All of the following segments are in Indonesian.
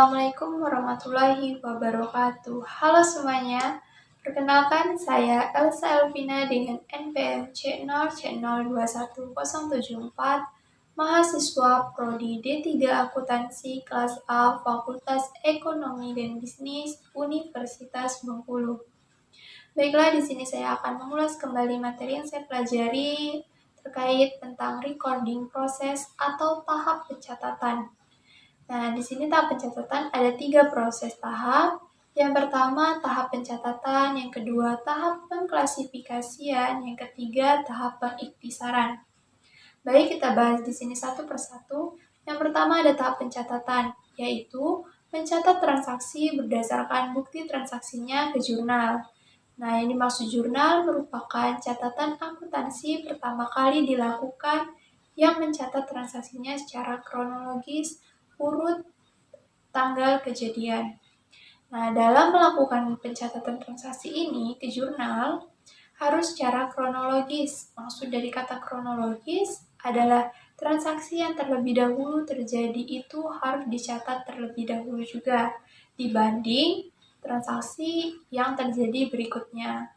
Assalamualaikum warahmatullahi wabarakatuh. Halo semuanya, perkenalkan saya Elsa Elvina dengan NPM C0C021074, mahasiswa Prodi D3 Akuntansi kelas A Fakultas Ekonomi dan Bisnis Universitas Bengkulu. Baiklah, di sini saya akan mengulas kembali materi yang saya pelajari terkait tentang recording proses atau tahap pencatatan. Nah, di sini tahap pencatatan ada 3 proses tahap. Yang pertama, tahap pencatatan. Yang kedua, tahap pengklasifikasian. Yang ketiga, tahap pengiktisaran. Baik, kita bahas di sini satu persatu. Yang pertama ada tahap pencatatan, yaitu mencatat transaksi berdasarkan bukti transaksinya ke jurnal. Nah, yang dimaksud jurnal merupakan catatan akuntansi pertama kali dilakukan yang mencatat transaksinya secara kronologis, urut tanggal kejadian. Nah, dalam melakukan pencatatan transaksi ini ke jurnal, harus secara kronologis. Maksud dari kata kronologis adalah transaksi yang terlebih dahulu terjadi itu harus dicatat terlebih dahulu juga, dibanding transaksi yang terjadi berikutnya.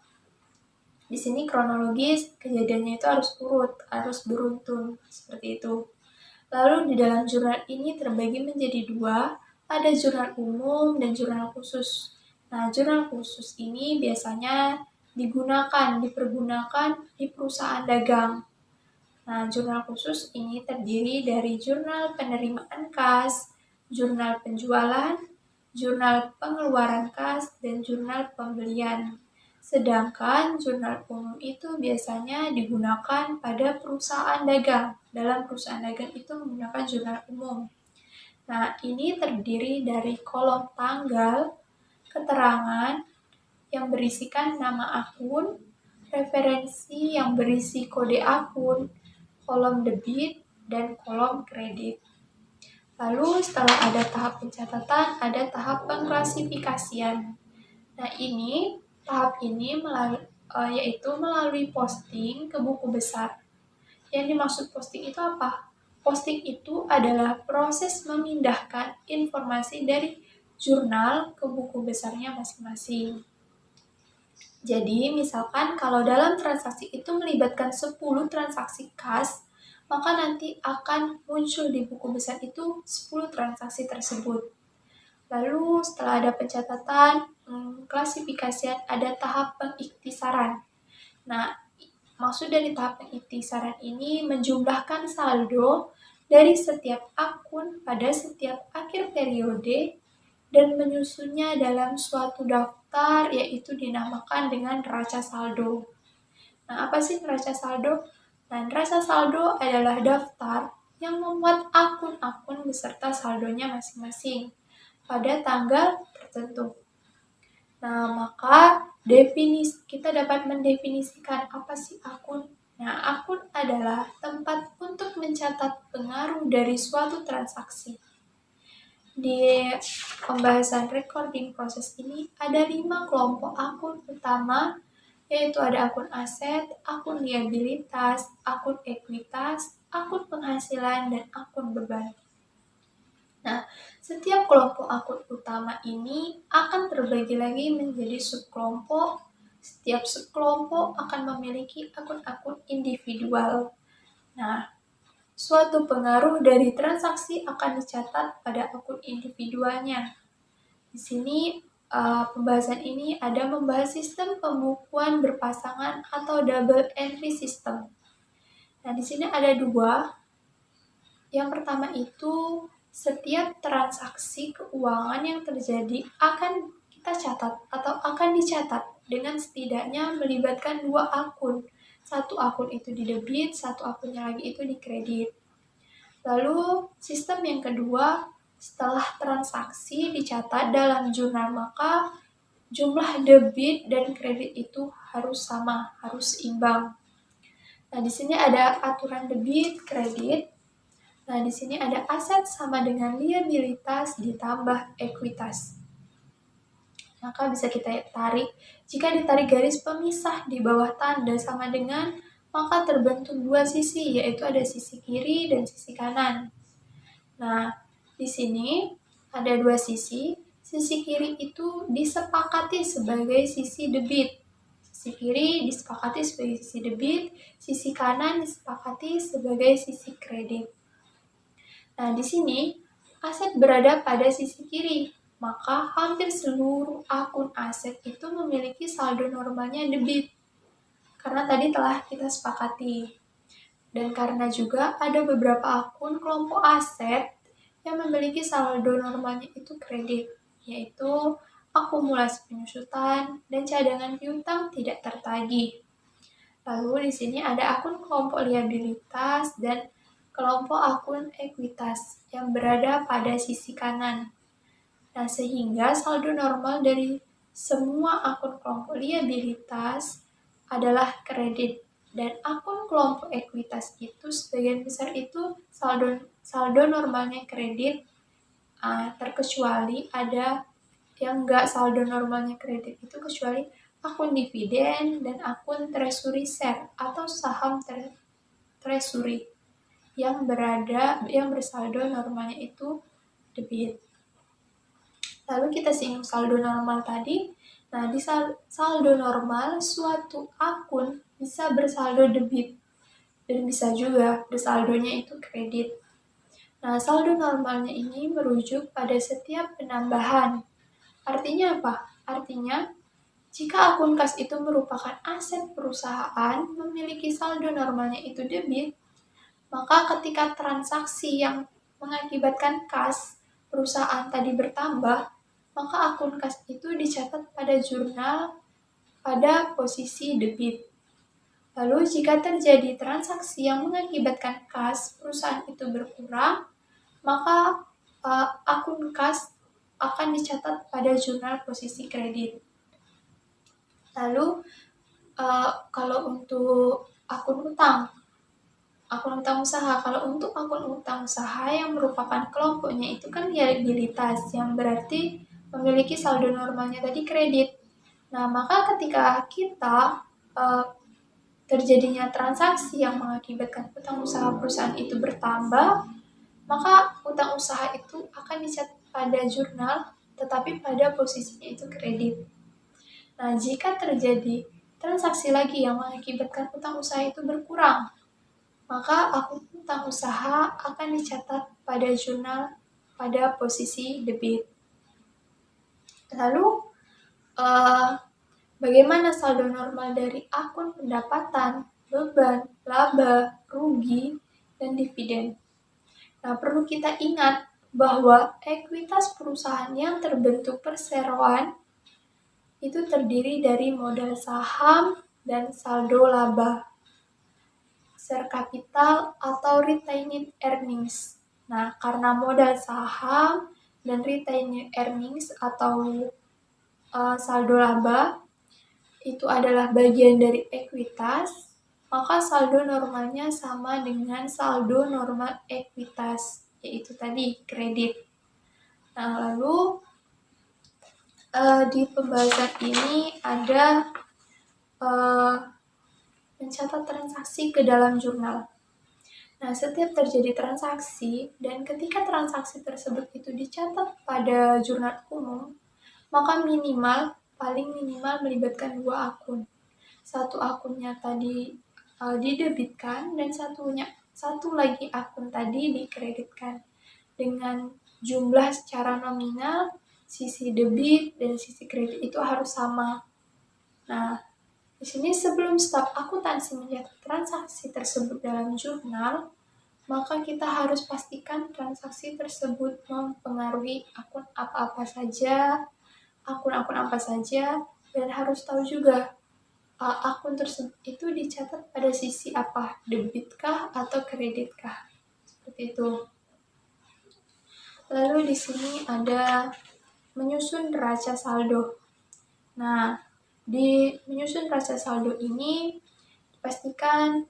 Di sini kronologis, kejadiannya itu harus urut, harus beruntun, seperti itu. Lalu di dalam jurnal ini terbagi menjadi 2, ada jurnal umum dan jurnal khusus. Nah, jurnal khusus ini biasanya dipergunakan di perusahaan dagang. Nah, jurnal khusus ini terdiri dari jurnal penerimaan kas, jurnal penjualan, jurnal pengeluaran kas, dan jurnal pembelian. Sedangkan jurnal umum itu biasanya digunakan pada perusahaan dagang. Dalam perusahaan dagang itu menggunakan jurnal umum. Nah, ini terdiri dari kolom tanggal, keterangan yang berisikan nama akun, referensi yang berisi kode akun, kolom debit, dan kolom kredit. Lalu setelah ada tahap pencatatan, ada tahap pengklasifikasian. Nah, tahap ini yaitu melalui posting ke buku besar. Yang dimaksud posting itu apa? Posting itu adalah proses memindahkan informasi dari jurnal ke buku besarnya masing-masing. Jadi, misalkan kalau dalam transaksi itu melibatkan 10 transaksi kas, maka nanti akan muncul di buku besar itu 10 transaksi tersebut. Lalu setelah ada pencatatan, klasifikasian, ada tahap pengiktisaran. Nah, maksud dari tahap pengiktisaran ini menjumlahkan saldo dari setiap akun pada setiap akhir periode dan menyusunnya dalam suatu daftar, yaitu dinamakan dengan neraca saldo. Nah, apa sih neraca saldo? Nah, neraca saldo adalah daftar yang memuat akun-akun beserta saldonya masing-masing pada tanggal tertentu. Nah, maka kita dapat mendefinisikan apa sih akun. Nah, akun adalah tempat untuk mencatat pengaruh dari suatu transaksi. Di pembahasan recording proses ini ada 5 kelompok akun utama, yaitu ada akun aset, akun liabilitas, akun ekuitas, akun penghasilan, dan akun beban. Nah, setiap kelompok akun utama ini akan terbagi lagi menjadi subkelompok. Setiap subkelompok akan memiliki akun-akun individual. Nah, suatu pengaruh dari transaksi akan dicatat pada akun individualnya. Di sini pembahasan ini ada membahas sistem pembukuan berpasangan atau double entry system. Nah, di sini ada 2. Yang pertama itu setiap transaksi keuangan yang terjadi akan kita catat atau akan dicatat dengan setidaknya melibatkan 2 akun. Satu akun itu di debit, satu akunnya lagi itu di kredit. Lalu sistem yang kedua, setelah transaksi dicatat dalam jurnal, maka jumlah debit dan kredit itu harus sama, harus seimbang. Nah, di sini ada aturan debit, kredit. Nah, di sini ada aset sama dengan liabilitas ditambah ekuitas. Maka bisa kita tarik. Jika ditarik garis pemisah di bawah tanda sama dengan, maka terbentuk 2 sisi, yaitu ada sisi kiri dan sisi kanan. Nah, di sini ada dua sisi. Sisi kiri itu disepakati sebagai sisi debit. Sisi kiri disepakati sebagai sisi debit, sisi kanan disepakati sebagai sisi kredit. Nah, di sini aset berada pada sisi kiri, maka hampir seluruh akun aset itu memiliki saldo normalnya debit. Karena tadi telah kita sepakati. Dan karena juga ada beberapa akun kelompok aset yang memiliki saldo normalnya itu kredit, yaitu akumulasi penyusutan dan cadangan piutang tidak tertagih. Lalu di sini ada akun kelompok liabilitas dan kelompok akun ekuitas yang berada pada sisi kanan. Nah, sehingga saldo normal dari semua akun kelompok liabilitas adalah kredit, dan akun kelompok ekuitas itu sebagian besar itu saldo normalnya kredit, terkecuali ada yang enggak saldo normalnya kredit itu kecuali akun dividen dan akun treasury share atau saham treasury yang bersaldo normalnya itu debit. Lalu kita singgung saldo normal tadi. Nah, di saldo normal suatu akun bisa bersaldo debit dan bisa juga bersaldonya itu kredit. Nah, saldo normalnya ini merujuk pada setiap penambahan. Artinya apa? Artinya, jika akun kas itu merupakan aset perusahaan memiliki saldo normalnya itu debit, maka ketika transaksi yang mengakibatkan kas perusahaan tadi bertambah, maka akun kas itu dicatat pada jurnal pada posisi debit. Lalu jika terjadi transaksi yang mengakibatkan kas perusahaan itu berkurang, maka akun kas akan dicatat pada jurnal posisi kredit. Lalu kalau untuk akun utang usaha, kalau untuk akun utang usaha yang merupakan kelompoknya itu kan liabilitas, yang berarti memiliki saldo normalnya tadi kredit. Nah, maka ketika kita terjadinya transaksi yang mengakibatkan utang usaha perusahaan itu bertambah, maka utang usaha itu akan dicatat pada jurnal, tetapi pada posisinya itu kredit. Nah, jika terjadi transaksi lagi yang mengakibatkan utang usaha itu berkurang, maka akun utang usaha akan dicatat pada jurnal pada posisi debit. Lalu, bagaimana saldo normal dari akun pendapatan, beban, laba, rugi, dan dividen? Nah, perlu kita ingat bahwa ekuitas perusahaan yang terbentuk perseroan itu terdiri dari modal saham dan saldo laba, share capital atau retained earnings. Nah, karena modal saham dan retained earnings atau saldo laba itu adalah bagian dari ekuitas, maka saldo normalnya sama dengan saldo normal ekuitas, yaitu tadi kredit. Nah, lalu di pembahasan ini ada mencatat transaksi ke dalam jurnal. Nah, setiap terjadi transaksi dan ketika transaksi tersebut itu dicatat pada jurnal umum, maka paling minimal melibatkan dua akun. Satu akunnya tadi didebitkan dan satu lagi akun tadi dikreditkan dengan jumlah secara nominal, sisi debit dan sisi kredit itu harus sama. Nah, di sini sebelum staf akuntansi mencatat transaksi tersebut dalam jurnal, maka kita harus pastikan transaksi tersebut mempengaruhi akun akun apa saja, dan harus tahu juga akun tersebut itu dicatat pada sisi apa, debitkah atau kreditkah, seperti itu. Lalu di sini ada menyusun neraca saldo. Nah, di menyusun neraca saldo ini pastikan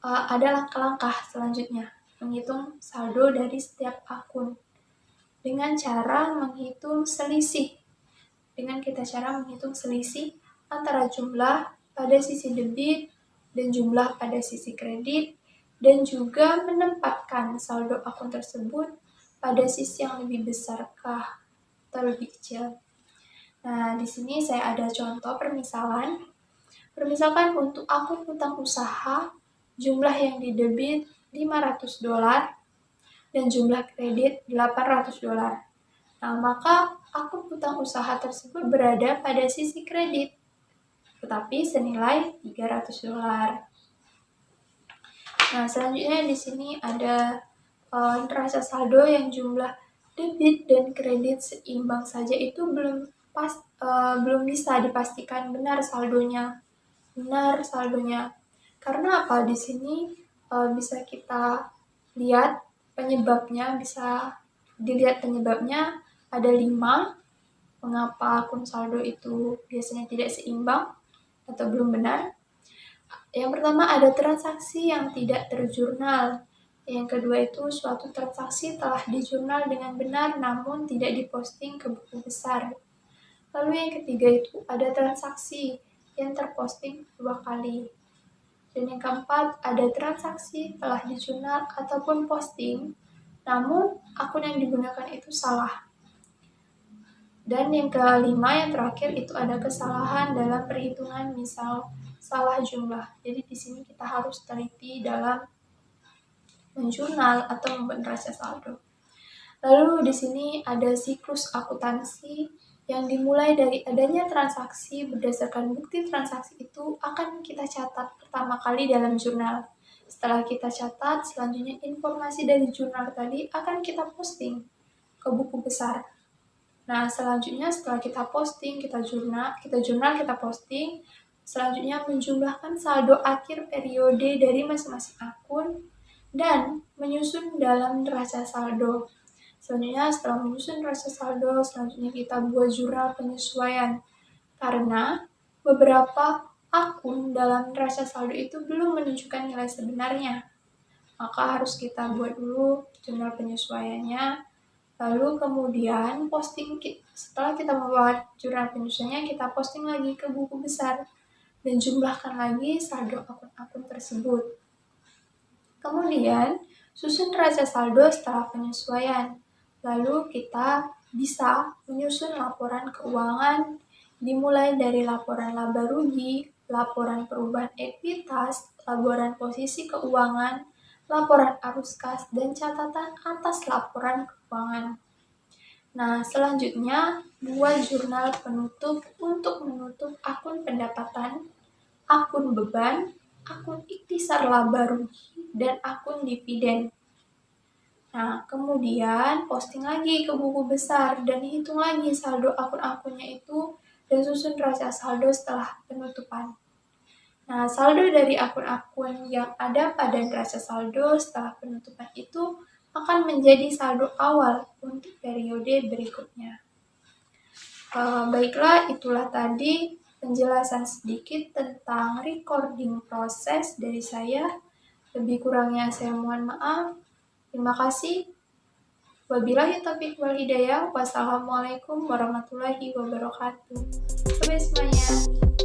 ada langkah-langkah selanjutnya, menghitung saldo dari setiap akun dengan cara menghitung selisih. Dengan cara menghitung selisih antara jumlah pada sisi debit dan jumlah pada sisi kredit, dan juga menempatkan saldo akun tersebut pada sisi yang lebih besarkah atau lebih kecil? Nah, di sini saya ada contoh permisalan. Permisalkan untuk akun hutang usaha, jumlah yang didebit $500 dan jumlah kredit $800. Nah, maka akun hutang usaha tersebut berada pada sisi kredit, tetapi senilai $300. Nah, selanjutnya di sini ada neraca saldo yang jumlah debit dan kredit seimbang saja itu belum bisa dipastikan benar saldonya. Karena apa? Di sini bisa kita lihat penyebabnya, bisa dilihat penyebabnya ada 5. Mengapa akun saldo itu biasanya tidak seimbang atau belum benar? Yang pertama ada transaksi yang tidak terjurnal. Yang kedua itu suatu transaksi telah dijurnal dengan benar namun tidak diposting ke buku besar. Lalu yang ketiga itu ada transaksi yang terposting 2 kali. Dan yang keempat ada transaksi telah dijurnal ataupun posting namun akun yang digunakan itu salah. Dan yang kelima, yang terakhir itu ada kesalahan dalam perhitungan, misal salah jumlah. Jadi di sini kita harus teliti dalam menjurnal atau membuat neraca saldo. Lalu di sini ada siklus akuntansi yang dimulai dari adanya transaksi. Berdasarkan bukti transaksi itu akan kita catat pertama kali dalam jurnal. Setelah kita catat, selanjutnya informasi dari jurnal tadi akan kita posting ke buku besar. Nah, selanjutnya setelah kita posting, kita jurnal, kita posting, selanjutnya menjumlahkan saldo akhir periode dari masing-masing akun dan menyusun dalam neraca saldo. Selanjutnya setelah menyusun neraca saldo, selanjutnya kita buat jurnal penyesuaian. Karena beberapa akun dalam neraca saldo itu belum menunjukkan nilai sebenarnya. Maka harus kita buat dulu jurnal penyesuaiannya. Lalu kemudian setelah kita membuat jurnal penyesuaiannya, kita posting lagi ke buku besar dan jumlahkan lagi saldo akun-akun tersebut. Kemudian susun neraca saldo setelah penyesuaian. Lalu kita bisa menyusun laporan keuangan dimulai dari laporan laba rugi, laporan perubahan ekuitas, laporan posisi keuangan, laporan arus kas, dan catatan atas laporan keuangan. Nah, selanjutnya buat jurnal penutup untuk menutup akun pendapatan, akun beban, akun ikhtisar laba rugi, dan akun dividen. Nah, kemudian posting lagi ke buku besar dan hitung lagi saldo akun-akunnya itu dan susun neraca saldo setelah penutupan. Nah, saldo dari akun-akun yang ada pada neraca saldo setelah penutupan itu akan menjadi saldo awal untuk periode berikutnya. Baiklah, itulah tadi penjelasan sedikit tentang recording proses dari saya. Lebih kurangnya saya mohon maaf. Terima kasih. Wabillahi taufiq wal hidayah. Wassalamualaikum warahmatullahi wabarakatuh. Bye semuanya.